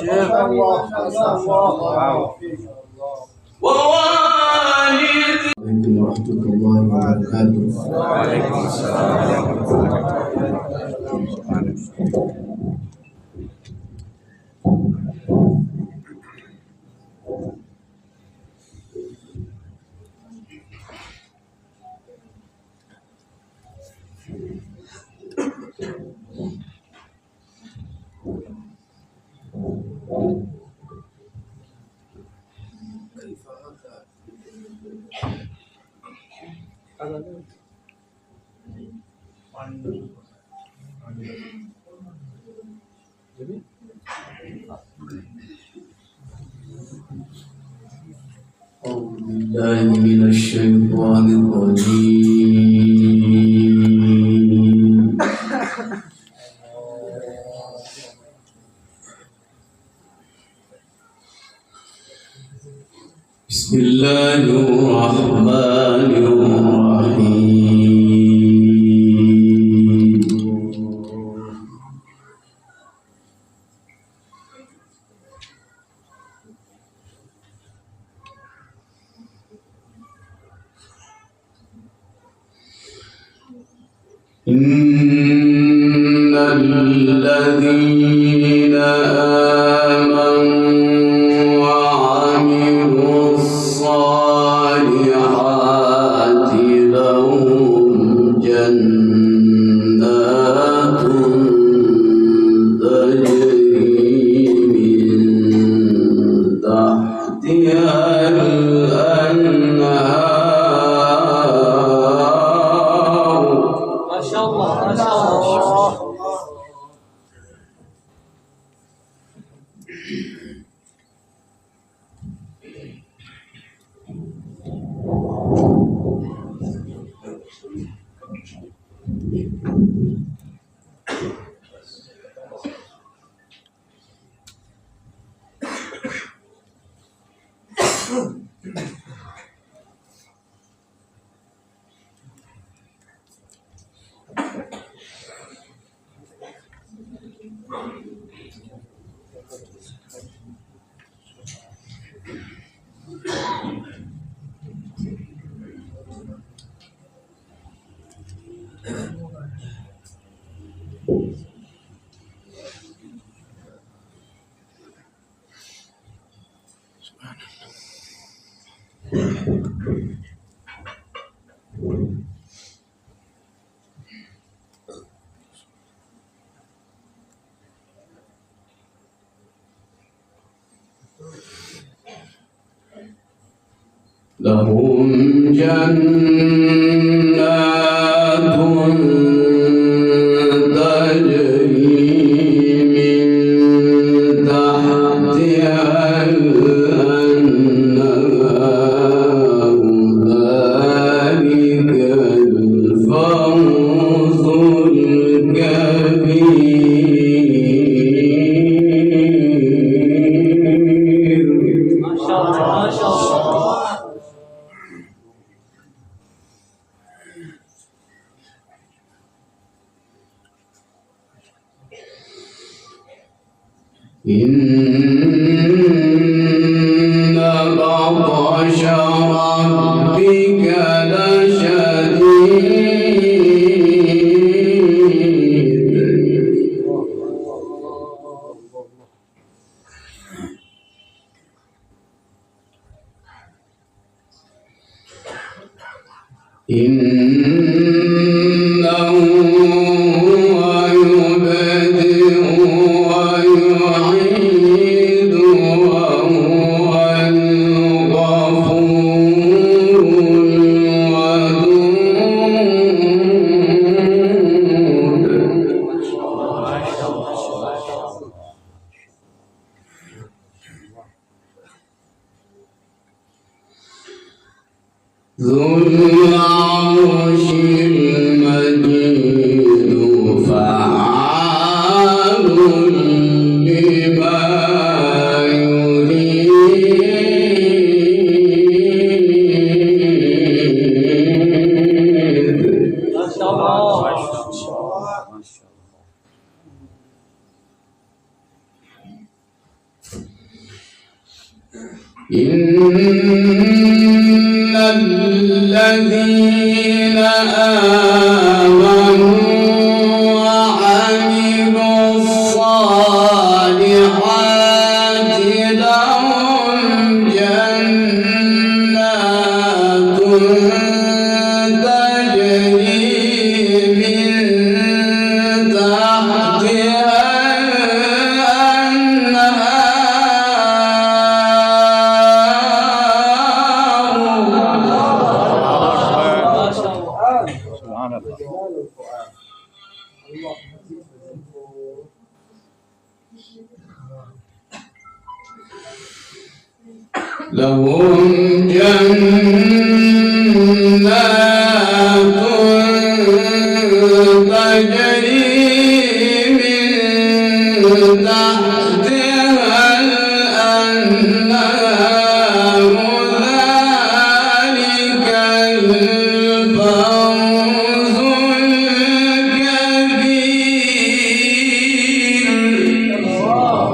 شيخ ما شاء الله. ووالد عليكم ورحمة الله وبركاته. وعليكم السلام ورحمة الله. أعوذ بالله من الشيطان الرجيم. بسم الله الرحمن الرحيم. إن الذين آمنوا وعملوا الصالحات لهم جنات تجري من تحتها الأنهار. ما شاء الله ما شاء الله. لهم جنات تجري من تحتها الأنهار. ذلك الفوز الكبير. ما شاء الله ما شاء الله. إن بطش ربك لشديد. إنه هو يبدئ ويعيد وهو الغفور الودود. ذو العرش المجيد فعال لما يريد. ما شاء الله. إن الذين آمنوا وعملوا الصالحات لهم جنات تجري من تحتها لهم جنات تجري من تحتها الأنهار ذلك الفوز الكبير.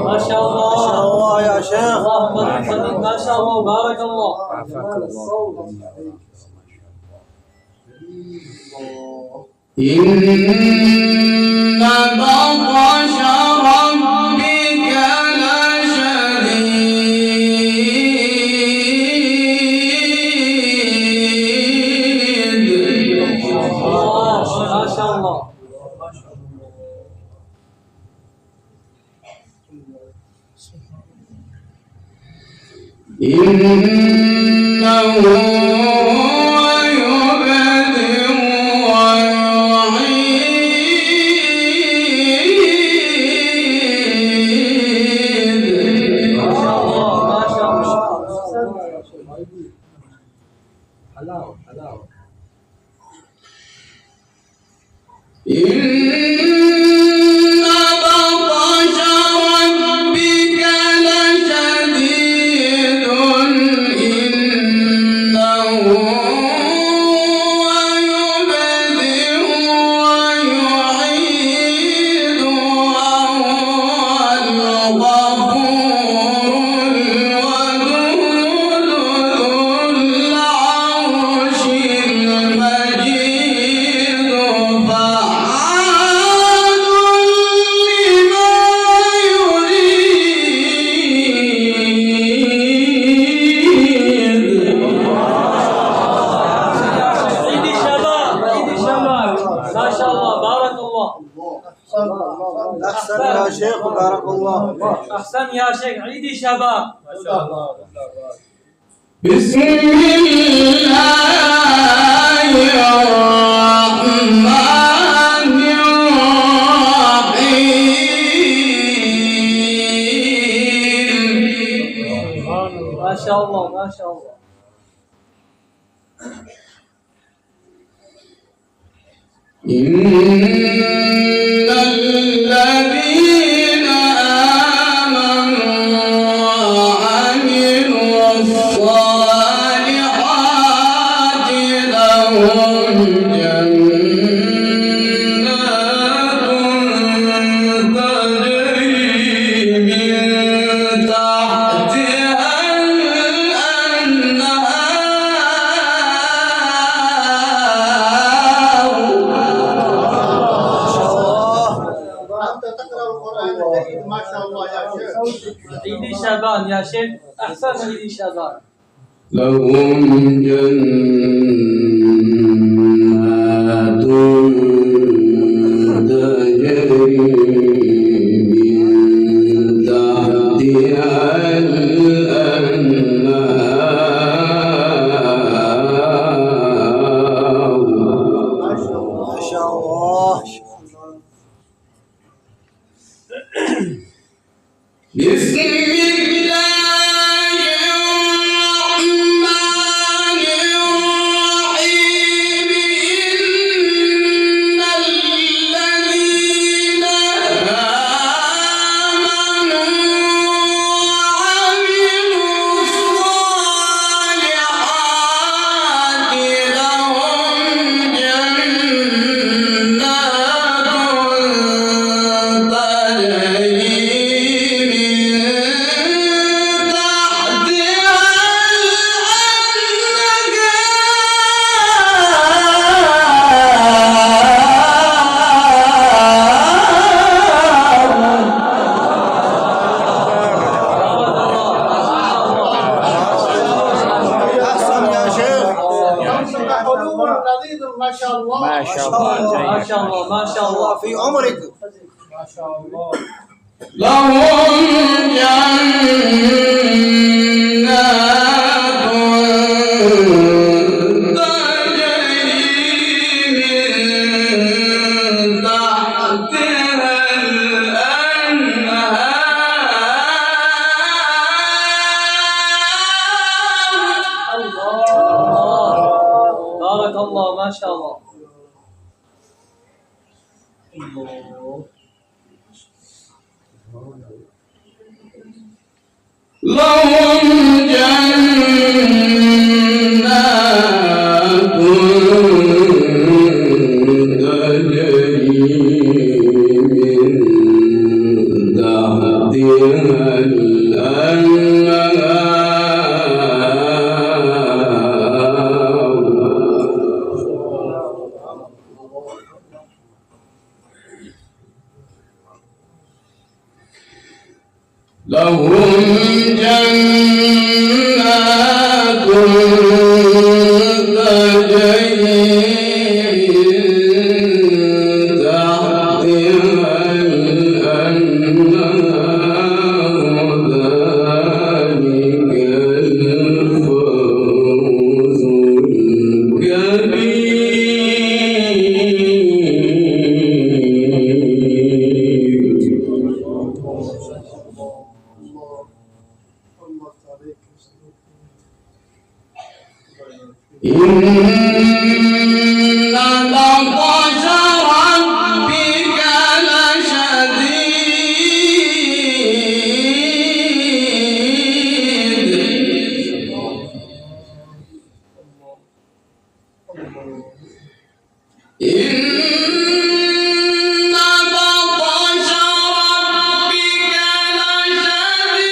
ما شاء الله يا شيخ. ما شاء الله بارك الله. إن بطش ربك لشديد. ما شاء الله. إنه يبدئ ويعيد. ما شاء الله ما شاء الله. إن بطش ربك لشديد. إنه يبدئ ويعيد وهو الغفور الودود ذو العرش المجيد. فعال لما يريد. عيدي شباب عيدي شباب. ما شاء الله بارك الله. أحسن يا شيخ بارك الله. أحسن يا شيخ. عيدي شباب. ما شاء الله. بسم الله الرحمن الرحيم. ما شاء الله ما شاء الله. إن الذين آمنوا وعملوا الصالحات لهم جنات تجري من تحتها أنت تقرأ القرآن جيد ما شاء الله يا شيخ. عيدي شباب يا شيخ. أحسن عيدي شباب. لهم جنات تجري من تحتها الأنهار. ما شاء الله. بسم الله الرحمن الرحيم. إن الذين آمنوا وعملوا الصالحات لهم جنات تجري من ما شاء الله ما شاء الله في عمرك. ما شاء الله. لهم بارك الله ما شاء الله. لهم جنات تجري من تحتها لهم جنات تجري من تحتها الأنهار ذلك الفوز إن بطش ربك لشديد إن بطش ربك لشديد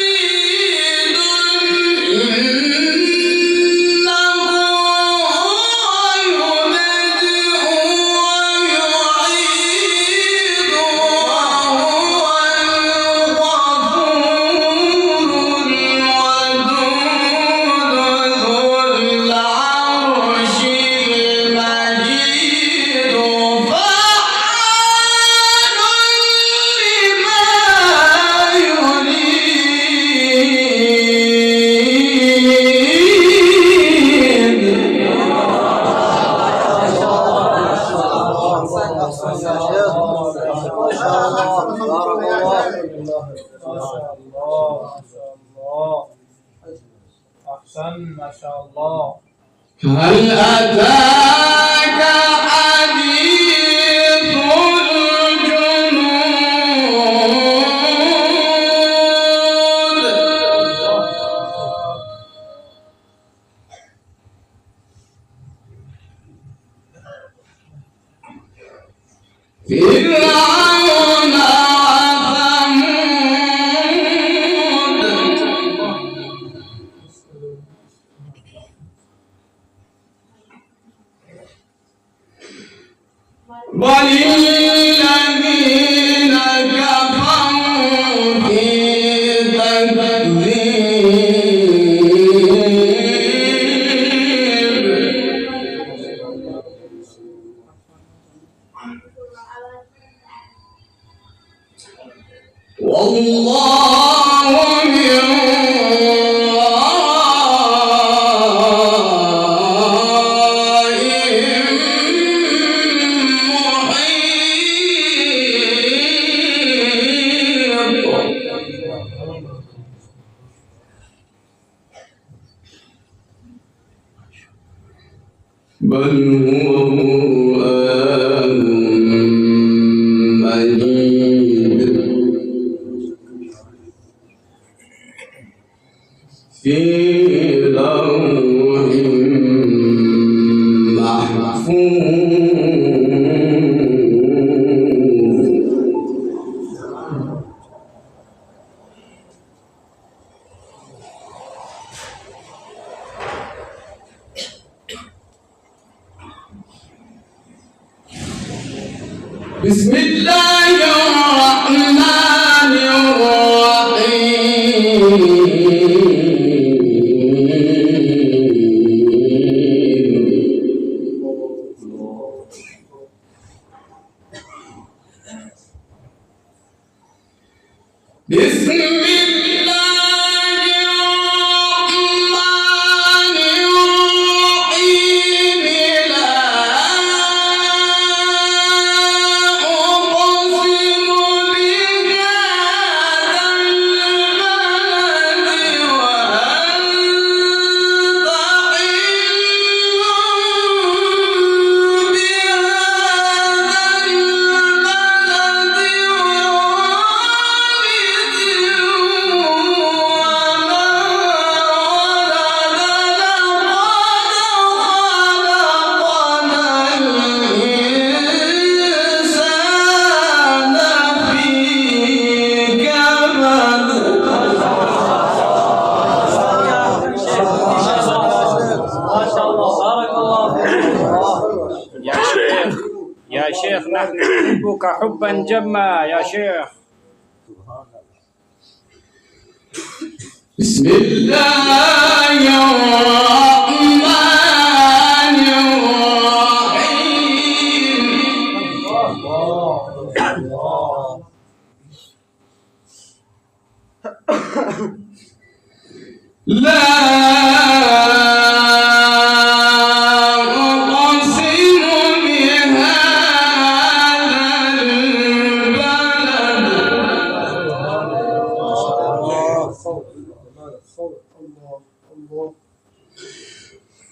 أحسن ما شاء الله. هل أتاك حديث الجنود فرعون وللذين كفروا في تكذيب والله من بل هو قرآن مجيد في لوح بسم الله الرحمن الرحيم أحبك حبا جما يا شيخ. بسم الله الرحمن الرحيم. لا أقسم بهذا البلد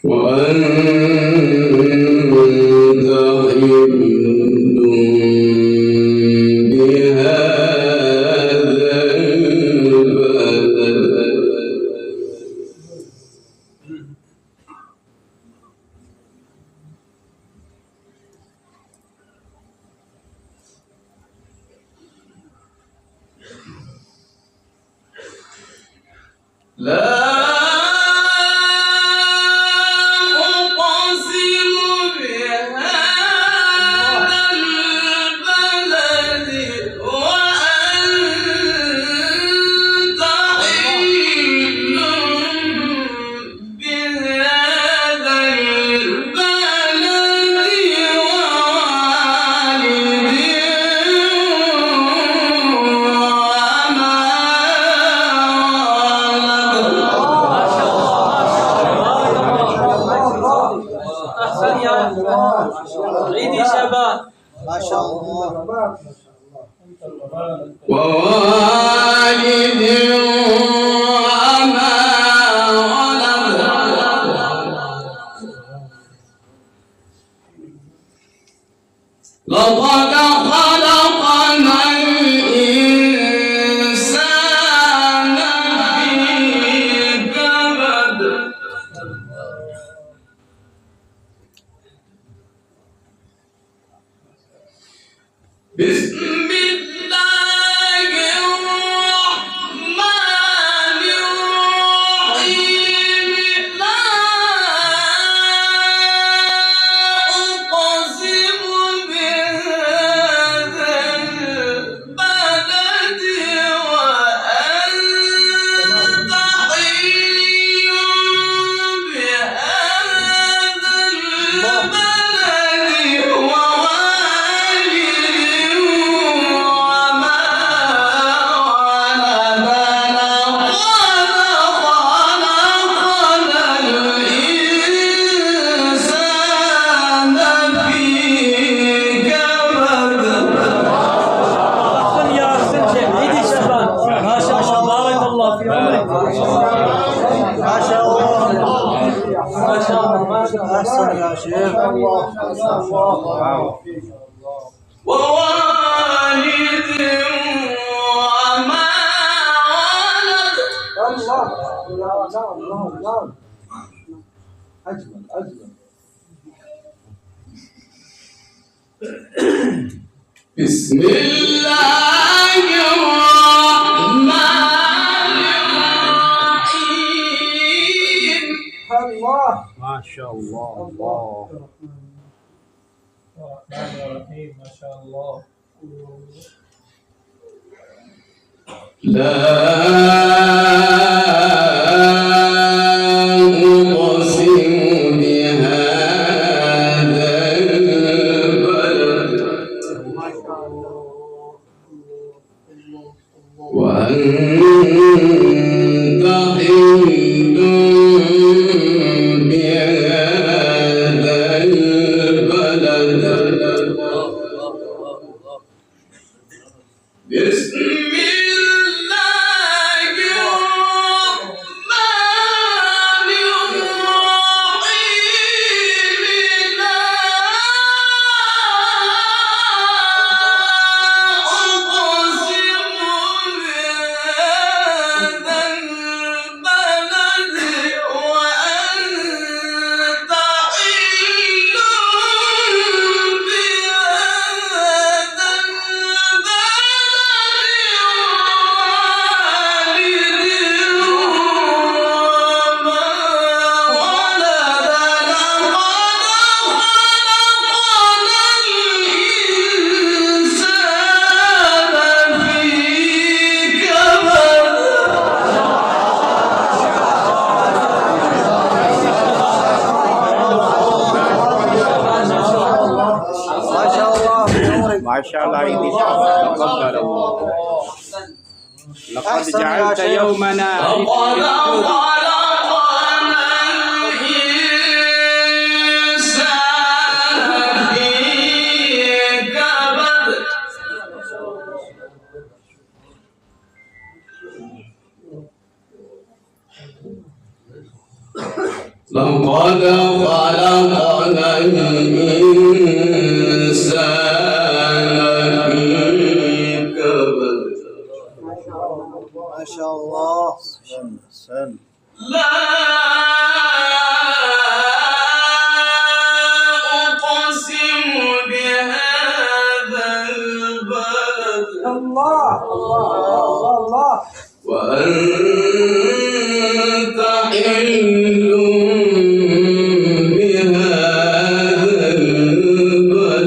وأنت حل بهذا البلد. لا أقسم بهذا البلد وأنت حل بهذا البلد عيدي شباب. ما شاء الله. ووالد وما ولد. لقد خلقنا الإنسان في كبد. بسم الله الرحمن الرحيم. لا أقسم بهذا البلد وأنت حل بهذا البلد ووالد وما ولد. لقد خلقنا الإنسان في كبد. أحسن يا سنجم. عيدي شباب. ما شاء الله بارك الله في عمرك. ما شاء الله. ما شاء الله ما شاء الله. أحسن يا شيخ. ووالد وما ولد. بسم الله الرحمن الرحيم. ما شاء الله. الله. الرحمن الرحيم. ما شاء الله. لا أقسم بهذا البلد وأنت حل بهذا البلد. بسم الله العيد تقبل الله. لقد جعلت يومنا عيد لقد خلقنا الإنسان في كبد. ما شاء الله. سن لا أقسم بهذا البلد الله الله الله. وأنت حل بهذا البلد.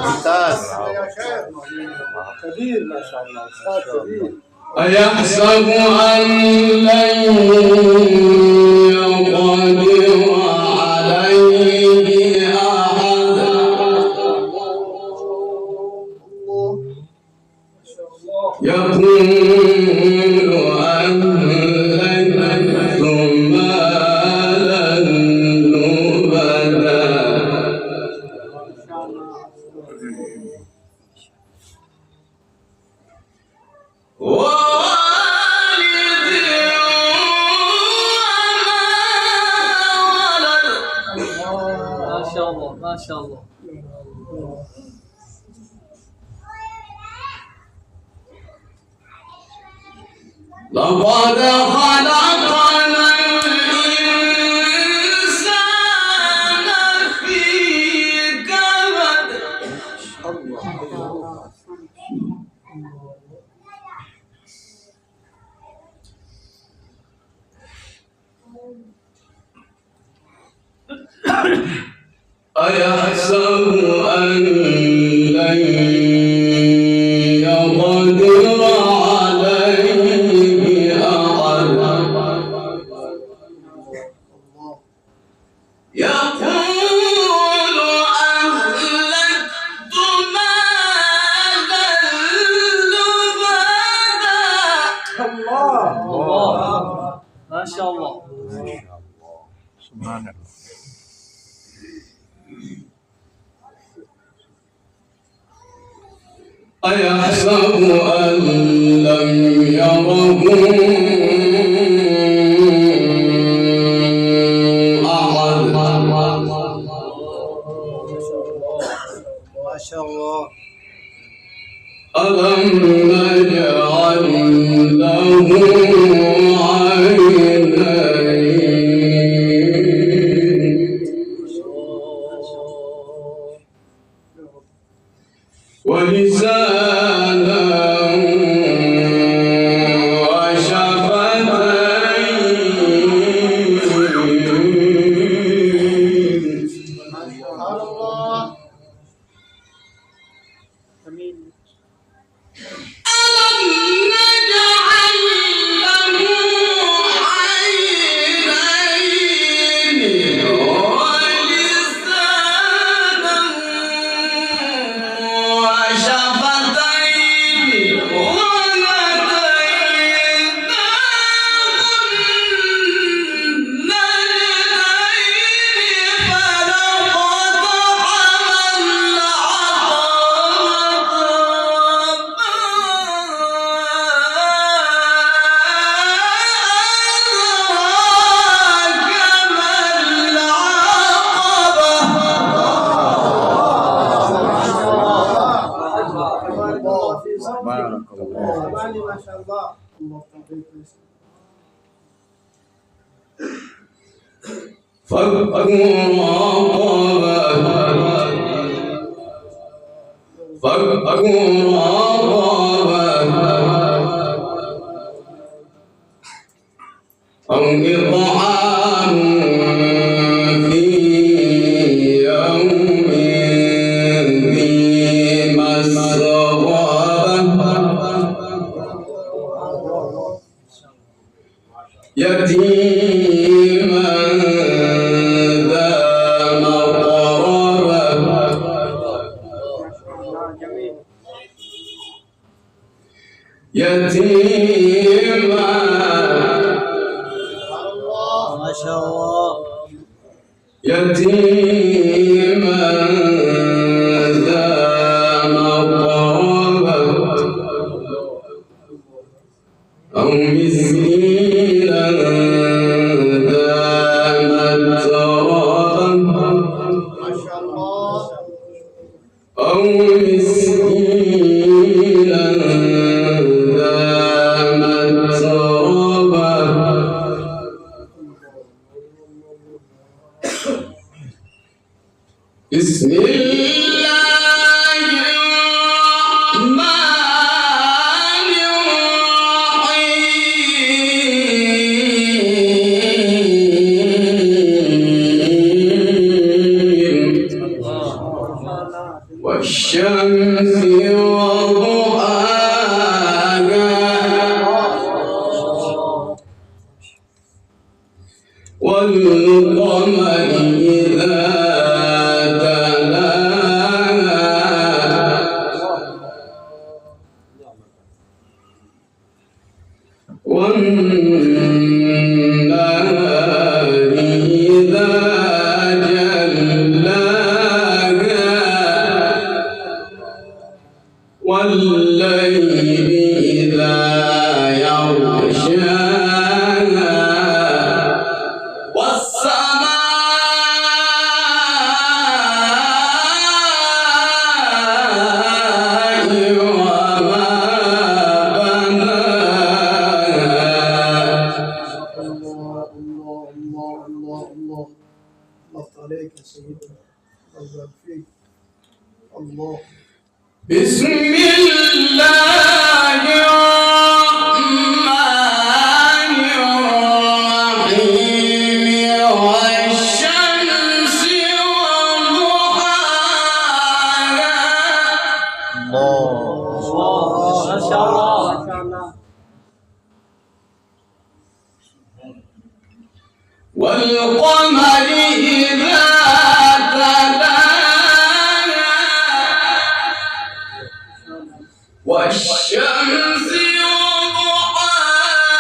ممتاز كبير ما شاء الله. أستاذ كبير. أيحسب أن لن يقدر عليه أحد يقول أهلكت مالا لبدا. ما شاء الله ما شاء الله. لقد خلقنا الإنسان في كبد. أيحسب أن لن يقدر عليه أحد يقول أهلكت مالا لبدا. الله الله ما شاء الله. سبحان الله. أيحسب أن لم يره أحد ما شاء الله. ألم نجعل له عينين ولسانا وشفتين فك أو إطعام في يوم ذي مسغبة يتيما ذا مقربة يتيما ما شاء الله يتيما ذا مقربة أو مسكينا ذا متربة أو مسكينا ذا متربة بسم الله الرحمن الرحيم والشمس وضحاها والقمر إذا والنهار إذا جلاها والليل إذا يغشاها والسماء وما عليك يا سيدنا الله فيك الله بسم الله الرحمن الرحيم والشمس وضحاها ما شاء الله والقمر إذا تلاها والشمس وضحاها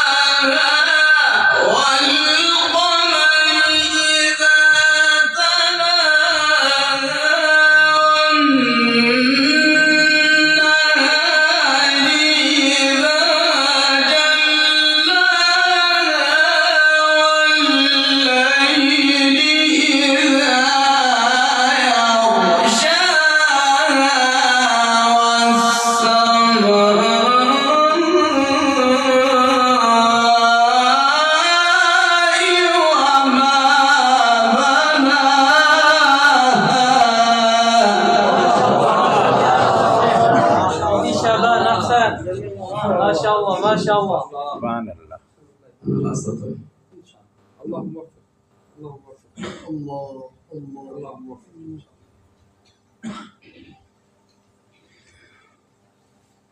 والقمر إذا تلاها والنهار إذا ما شاء الله ما شاء الله سبحان الله. اللهم وفق اللهم وفق الله الله اللهم وفق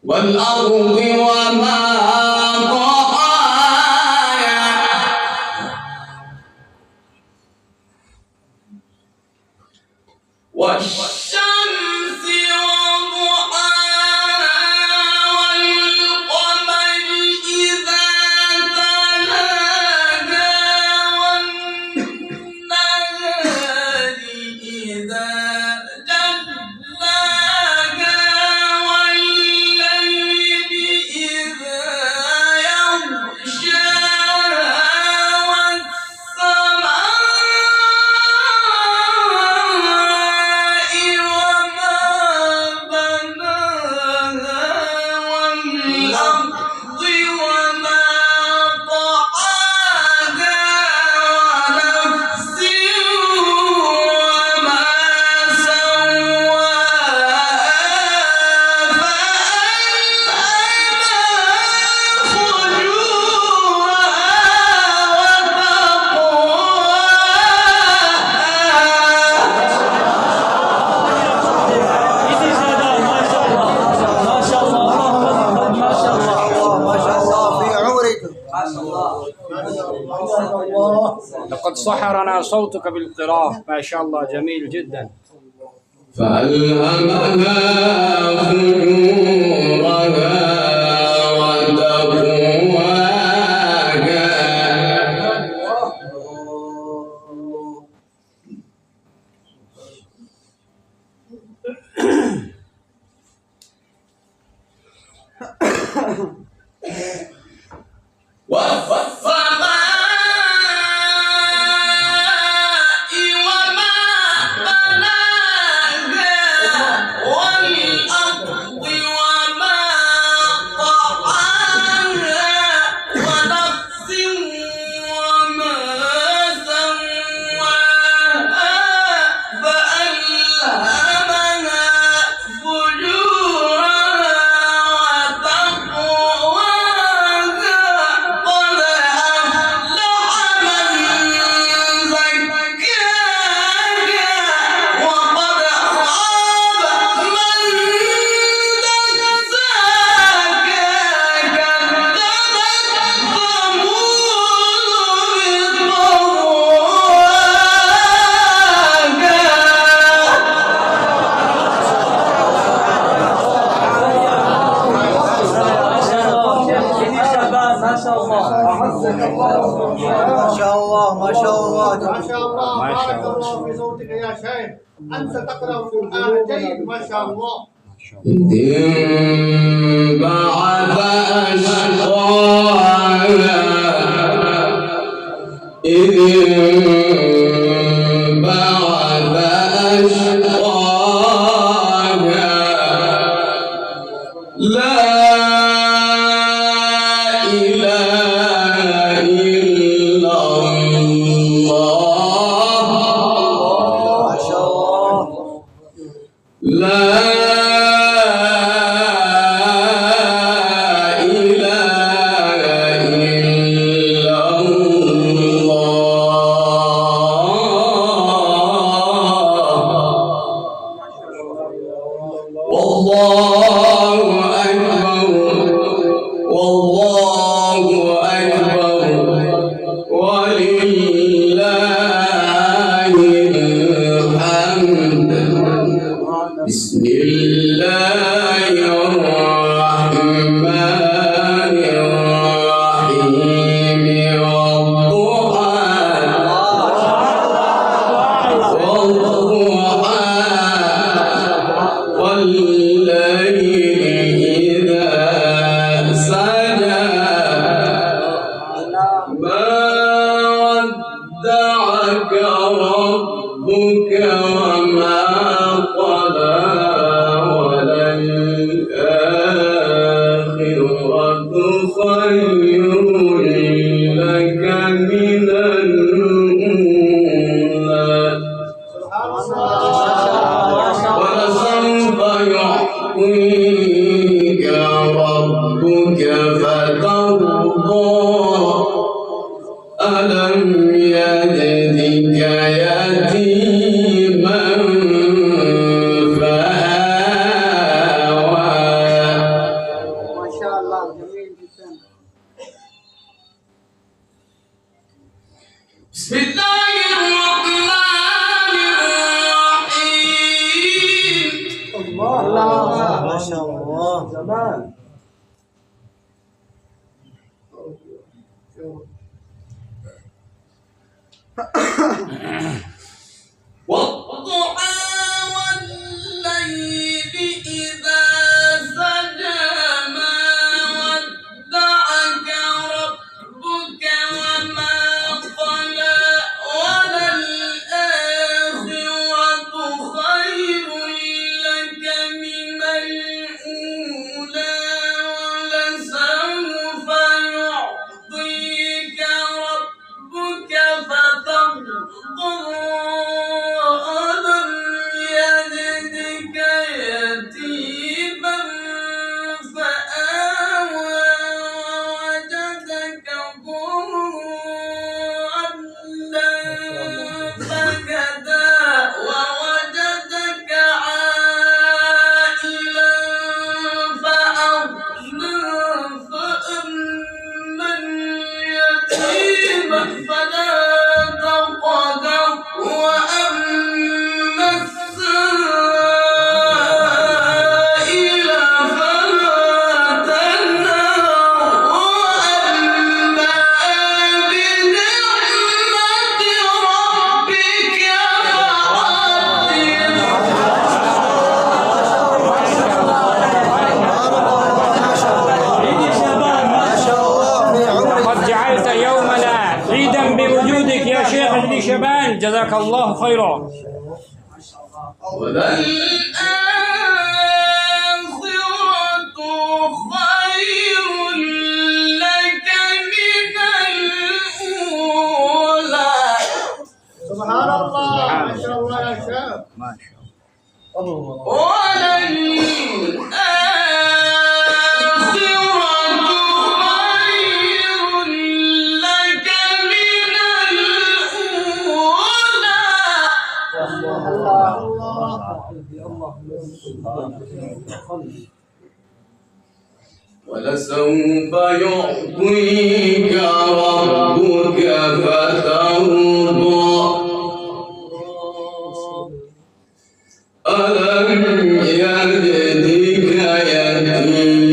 والأرض وما طحاها والشمس وضحاها والقمر إذا تلاها والنهار إذا جلاها والليل إذا يغشاها والسماء لقد سحرنا صوتك بالقراءة، ما شاء الله، جميل جدا. فألهمها فجورها وتقواها. أنت تقرأ القرآن جيد ما شاء الله. بعث أشقاها بعث أشقاها لا إله إلا الله. ما شاء الله. لا بسم الله الرحمن الرحيم والضحى والليل إذا سجى ما ودعك ربك وما قلى وللآخرة خير لك من الأولى ولسوف يعطيك ربك فترضى ألم يجدك يتيما فآوى. ما شاء الله جميل جدا. بسم الله الرحمن الرحيم. الله ما شاء الله زمان. والضحى والليل إذا سجى ما ودعك ربك وما قلى وللآخرة خير لك من الأولى ولسوف يعطيك ربك فترضى واحد لي شبان جزاك الله خيرا. وللآخرة خير لك من الأولى. سبحان الله ما شاء الله يا شيخ. ما شاء الله. وللآخرة خير لك من الأولى. ولسوف يعطيك ربك فترضى. ألم يجدك يتيما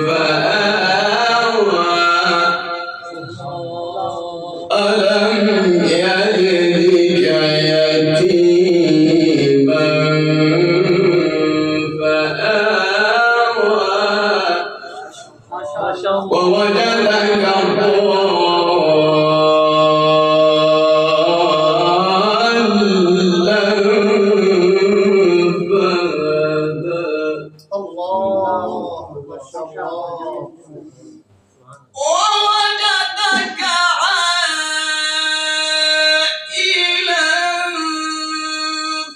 فآوى. ألم يجدك يتيما فآوى. ما شاء الله. ووجدك الله ما شاء الله. ووجدك عائلا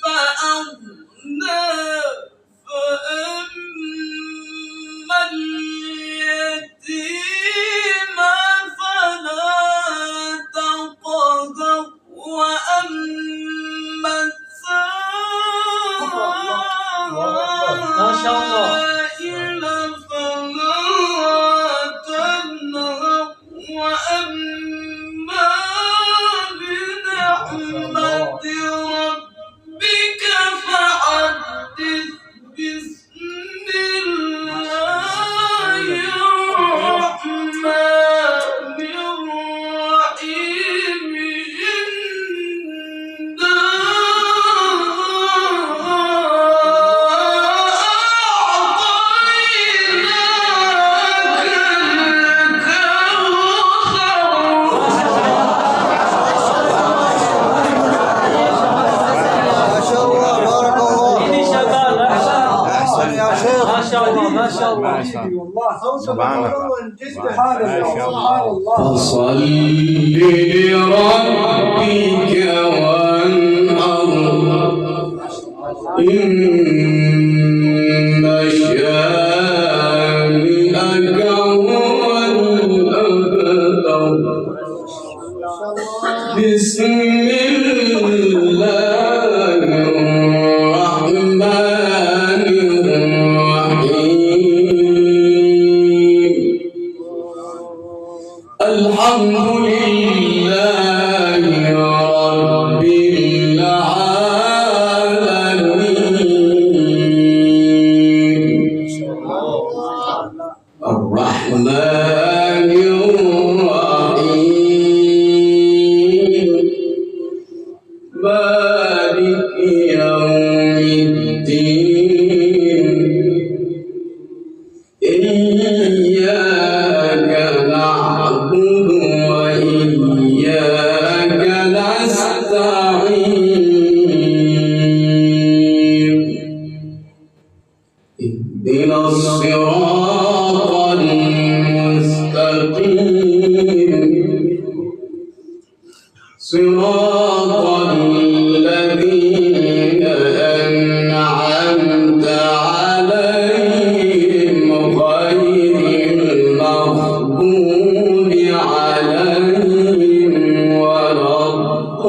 فأغنى. فأما اليتيم فلا تقهر. وأما ما شاء الله. السائل فلا تنهر. وأما بنعمة ربك فحدث. بسم الله الرحمن الرحيم. ما شاء الله بارك الله. إيدي شباب أحسن. أحسن يا شيخ. ما شاء الله ما شاء الله. ما شاء الله. والله صوتك سبحان الله. ملون جدا. ما شاء الله. سبحان الله. فصل لربك وانحر. إن شانئك هو الأبتر. بسم الله الرحمن الرحيم. الحمد لله رب العالمين. الرحمن الرحيم. مالك يوم الدين. إياك نعبد وإياك نستعين. اهدنا الصراط المستقيم. صراط الذين أنعمت عليهم غير المغضوب عليهم ولا الضالين.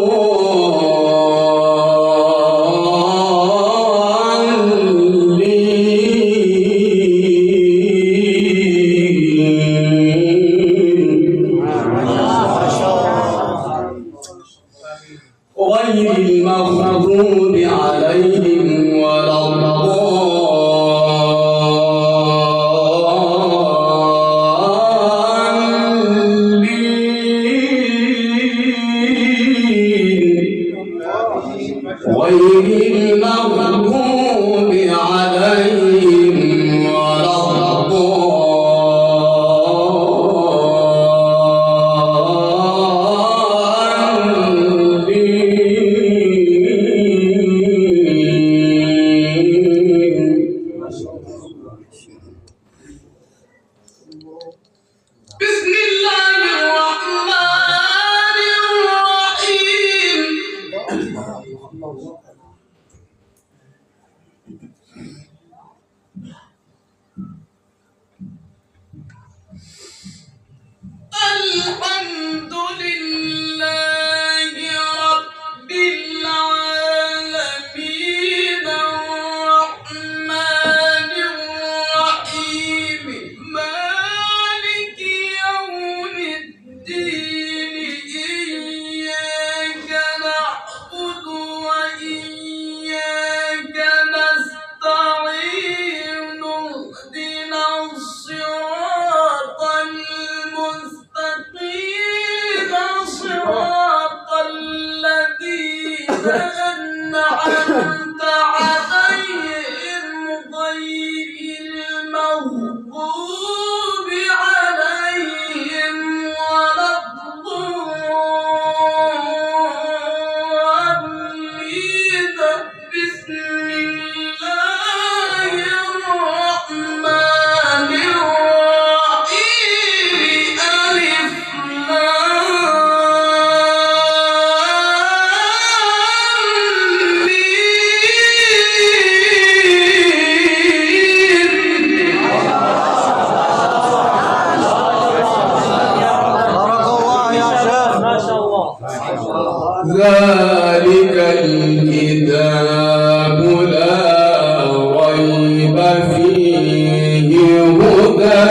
ذلك الكتاب لا ريب فيه هدى